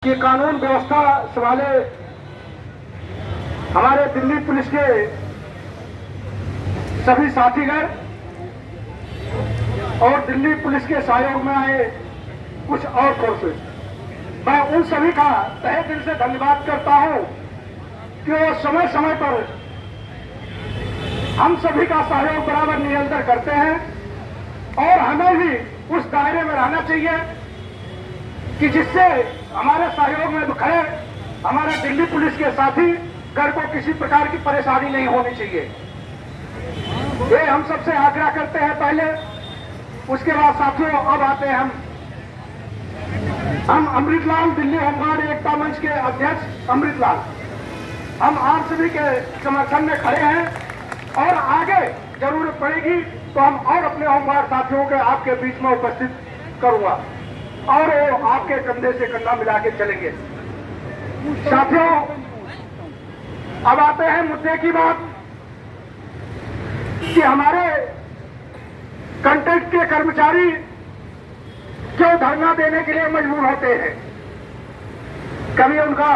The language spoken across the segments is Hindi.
कि कानून व्यवस्था संभाले हमारे दिल्ली पुलिस के सभी साथीगण और दिल्ली पुलिस के सहयोग में आए कुछ और फोर्सेस, मैं उन सभी का तहे दिल से धन्यवाद करता हूं कि वो समय समय पर हम सभी का सहयोग बराबर निरंतर करते हैं और हमें भी उस दायरे में रहना चाहिए कि जिससे हमारे सहयोग में खड़े हमारे दिल्ली पुलिस के साथी घर को किसी प्रकार की परेशानी नहीं होनी चाहिए। ये हम सबसे आग्रह करते हैं पहले। उसके बाद साथियों अब आते हैं हम अमृतलाल, दिल्ली होमगार्ड एकता मंच के अध्यक्ष अमृतलाल, हम आप सभी के समर्थन में खड़े हैं और आगे जरूरत पड़ेगी तो हम और अपने होमगार्ड साथियों के आपके बीच में उपस्थित करूंगा और वो आपके कंधे से कंधा मिला के चलेंगे। साथियों अब आते हैं मुद्दे की बात कि हमारे कंट्रैक्ट के कर्मचारी क्यों धरना देने के लिए मजबूर होते हैं। कभी उनका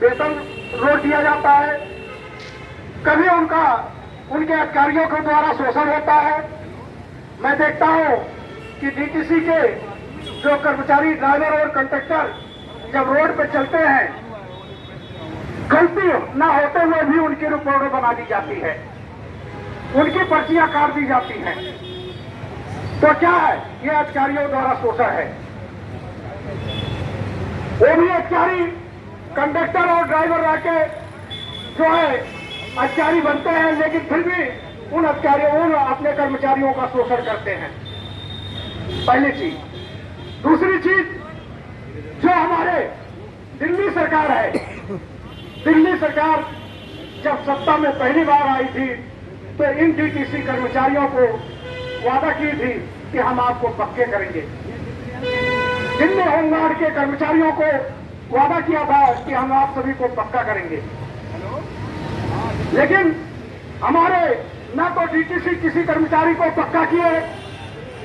वेतन रोक दिया जाता है, कभी उनके अधिकारियों के द्वारा शोषण होता है। मैं देखता हूं कि डीटीसी के जो कर्मचारी, ड्राइवर और कंडक्टर जब रोड पर चलते हैं, गलती न होते हुए भी उनकी रिपोर्टें बना दी जाती है, उनकी पर्चियां काट दी जाती हैं। तो क्या है, ये अधिकारियों द्वारा शोषण है। वो भी अधिकारी कंडक्टर और ड्राइवर रहके जो है अधिकारी बनते हैं, लेकिन फिर भी उन अपने कर्मचारियों का शोषण करते हैं। पहली चीज। दूसरी चीज, जो हमारे दिल्ली सरकार है, दिल्ली सरकार जब सत्ता में पहली बार आई थी तो इन डीटीसी कर्मचारियों को वादा की थी कि हम आपको पक्के करेंगे। दिल्ली होमगार्ड के कर्मचारियों को वादा किया था कि हम आप सभी को पक्का करेंगे, लेकिन हमारे ना तो डीटीसी किसी कर्मचारी को पक्का किए,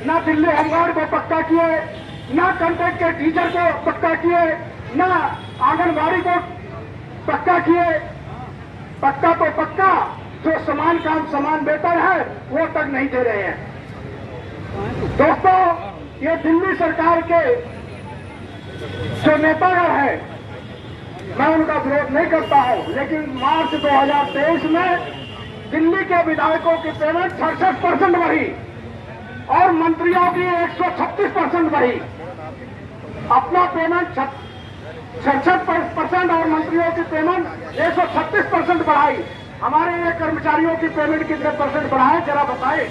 ना दिल्ली होमगार्ड को पक्का किए, ना कंट्रैक्ट के टीचर को पक्का किए, ना आंगनबाड़ी को पक्का किए। पक्का तो पक्का, जो समान काम समान वेतन है वो तक नहीं दे रहे हैं। दोस्तों, ये दिल्ली सरकार के जो नेतागण है, मैं उनका विरोध नहीं करता हूं, लेकिन मार्च 2023 में दिल्ली के विधायकों की पेमेंट 66% बढ़ी और मंत्रियों की 136% बढ़ी। अपना पेमेंट 66% और मंत्रियों की पेमेंट 136% बढ़ाई। हमारे ये कर्मचारियों की पेमेंट कितने परसेंट बढ़ाए, जरा बताए,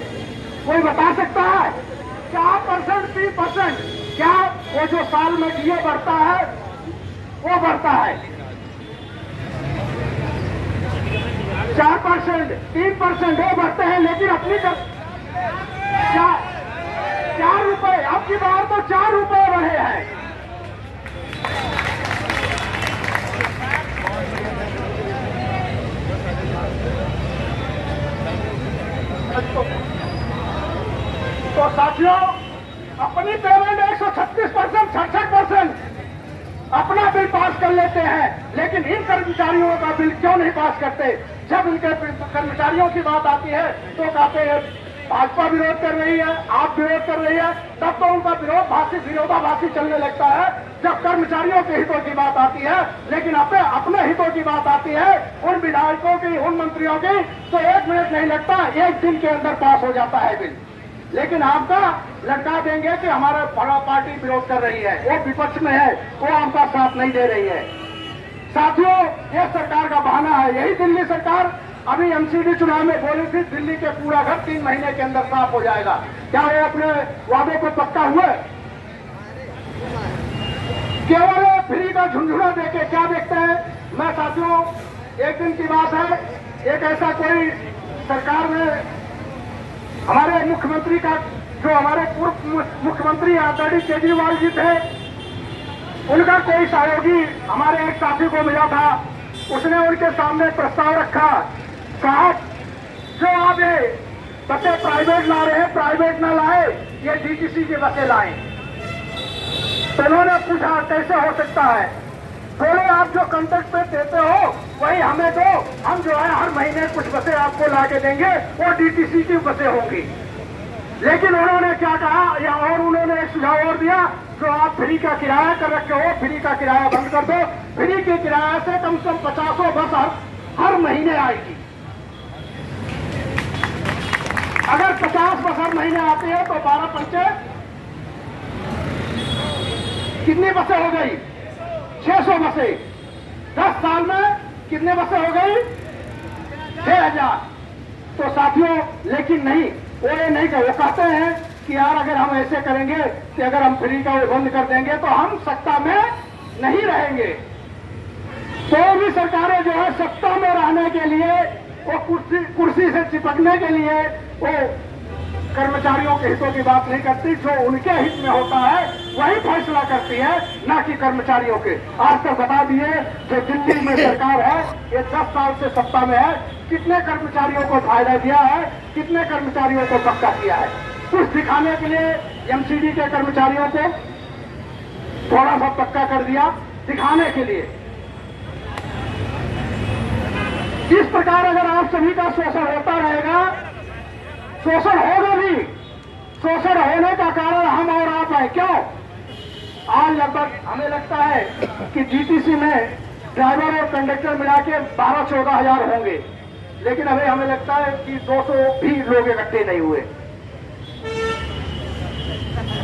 कोई बता सकता है? 4%, 3%? क्या वो जो साल में डीए बढ़ता है वो बढ़ता है? 4%, 3% वो बढ़ते हैं, लेकिन अपनी 4 रुपए, अब की बार तो 4 रुपए बढ़े हैं। तो साथियों, अपनी पेमेंट 136%, 66% अपना बिल पास कर लेते हैं, लेकिन इन कर्मचारियों का बिल क्यों नहीं पास करते? जब इनके कर्मचारियों की बात आती है तो कहते हैं भाजपा विरोध कर रही है, आप विरोध कर रही है, तब तो उनका विरोधाभासी चलने लगता है। जब कर्मचारियों के हितों की बात आती है, लेकिन अपने हितों की बात आती है, उन विधायकों की, उन मंत्रियों की, तो 1 मिनट नहीं लगता, 1 दिन के अंदर पास हो जाता है बिल। लेकिन आपका लटका देंगे कि हमारा बड़ा पार्टी विरोध कर रही है, वो विपक्ष में है, वो आपका साथ नहीं दे रही है। साथियों, ये सरकार का बहाना है। यही दिल्ली सरकार अभी एमसीडी चुनाव में बोली थी दिल्ली के पूरा घर 3 महीने के अंदर साफ हो जाएगा। क्या वो अपने वादे को पक्का हुए? केवल फ्री का झुंझुना देके क्या देखते हैं? मैं साथियों, एक दिन की बात है, एक ऐसा कोई सरकार में हमारे मुख्यमंत्री का, जो हमारे पूर्व मुख्यमंत्री आदरणीय केजरीवाल जी थे, उनका कोई सहयोगी हमारे एक साथी को मिला था। उसने उनके सामने प्रस्ताव रखा, साहब जो आप ये बसें प्राइवेट ला रहे हैं, प्राइवेट ना लाए, ये डीटीसी की बसें लाएं। तो उन्होंने पूछा कैसे हो सकता है? आप जो कॉन्ट्रैक्ट पे देते हो वही हमें दो, हम जो है हर महीने कुछ बसें आपको ला के देंगे, वो डीटीसी की बसें होंगी। लेकिन उन्होंने क्या कहा, या और उन्होंने एक सुझाव और दिया, जो आप फ्री का किराया कर रखे हो, फ्री का किराया बंद कर दो। फ्री के किराया से कम 50 बस हर महीने आएगी। अगर 50 बस हर महीने आती है तो 12 पंचे कितनी बसें हो गई? 600 बसें। 10 साल में कितने बसें हो गई? 6000। तो साथियों, लेकिन नहीं, वो ये नहीं कर, वो कहते हैं कि यार अगर हम ऐसे करेंगे कि अगर हम फ्री का बंद कर देंगे तो हम सत्ता में नहीं रहेंगे। कोई भी सरकारें जो है सत्ता में रहने के लिए, वो कुर्सी से चिपकने के लिए वो कर्मचारियों के हितों की बात नहीं करती। जो उनके हित में होता है वही फैसला करती है, ना कि कर्मचारियों के। आज तक बता दिए, जो दिल्ली में सरकार है ये 10 साल से सत्ता में है, कितने कर्मचारियों को फायदा दिया है, कितने कर्मचारियों को पक्का किया है। कुछ दिखाने के लिए एमसीडी के कर्मचारियों को थोड़ा सा पक्का कर दिया, दिखाने के लिए। इस प्रकार अगर आप सभी का शोषण होता रहेगा, शोषण होगा भी, शोषण होने का कारण हम और आप है। क्यों? आज लगभग हमें लगता है कि डीटीसी में ड्राइवर और कंडक्टर मिला के 12-14 हजार होंगे, लेकिन अभी हमें लगता है कि 200 भी लोग इकट्ठे नहीं हुए।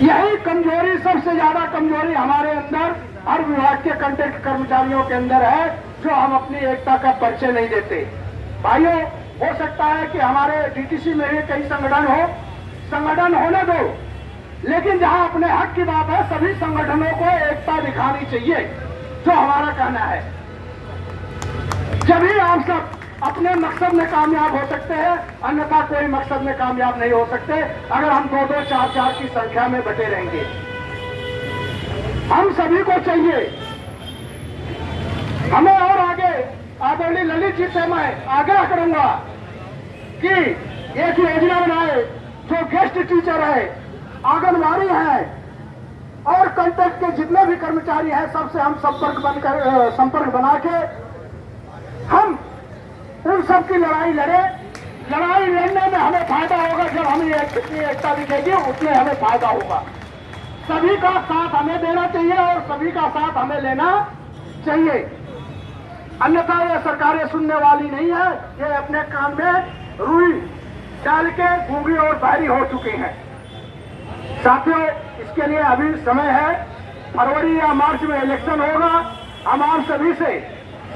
यही कमजोरी, सबसे ज्यादा कमजोरी हमारे अंदर, हर विभाग के कंट्रैक्ट कर्मचारियों के अंदर है, जो हम अपनी एकता का परिचय नहीं देते। भाइयों, हो सकता है कि हमारे डीटीसी में भी कई संगठन हो, संगठन होने दो, लेकिन जहां अपने हक की बात है सभी संगठनों को एकता दिखानी चाहिए, जो हमारा कहना है। जब ही आप सब अपने मकसद में कामयाब हो सकते हैं, अन्यथा कोई मकसद में कामयाब नहीं हो सकते। अगर हम 2-2, 4-4 की संख्या में बटे रहेंगे, हम सभी को चाहिए। हमें और आगे आदरणीय ललित जी से मैं आग्रह करूंगा कि एक योजना बनाए, जो गेस्ट टीचर है, आंगनबाड़ी है और कॉन्ट्रैक्ट के जितने भी कर्मचारी हैं, सबसे हम संपर्क बना के हम उन सब की लड़ाई लड़े। लड़ाई लड़ने में हमें फायदा होगा, जब हमें जितनी एकता दिखेगी उतने हमें फायदा होगा। सभी का साथ हमें देना चाहिए और सभी का साथ हमें लेना चाहिए, अन्यथा ये सरकारें सुनने वाली नहीं है। ये अपने काम में रुई डाल के गूंगी और बहरी हो चुकी हैं। साथियों, इसके लिए अभी समय है, फरवरी या मार्च में इलेक्शन होगा। हम आप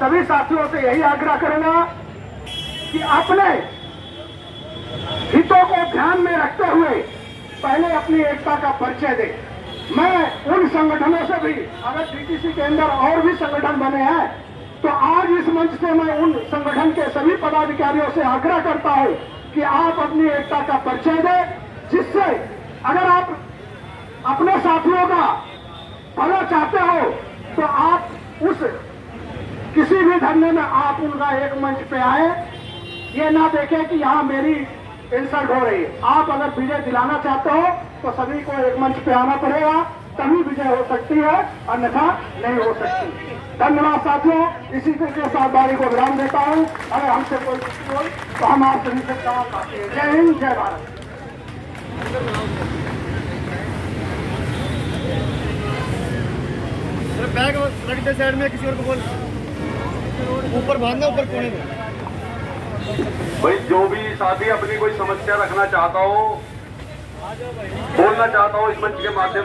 सभी साथियों से यही आग्रह करूंगा कि अपने हितों को ध्यान में रखते हुए पहले अपनी एकता का परिचय दें। मैं उन संगठनों से भी, अगर डीटीसी के अंदर और भी संगठन बने हैं, तो आज इस मंच से मैं उन संगठन के सभी पदाधिकारियों से आग्रह करता हूं कि आप अपनी एकता का परिचय दें, जिससे अगर आप अपने साथियों का भला चाहते हो तो आप उस किसी भी धरने में आप उनका एक मंच पे आए, ये ना देखें कि यहाँ मेरी इंसल्ट हो रही है। आप अगर विजय दिलाना चाहते हो तो सभी को एक मंच पे आना पड़ेगा, तभी विजय हो सकती है, अन्यथा नहीं हो सकती। धन्यवाद साथियों, इसी के साथ बारी को विराम देता हूँ। अगर हमसे कोई कुछ हो तो हम आप सभी से क्षमा चाहते हैं। जय हिंद, जय भारत। बैग रख दे साइड में, किसी और को बोल ऊपर बांधना, ऊपर कोने में। भाई जो भी साथी अपनी कोई समस्या रखना चाहता हो, बोलना चाहता हो, इस मंच के माध्यम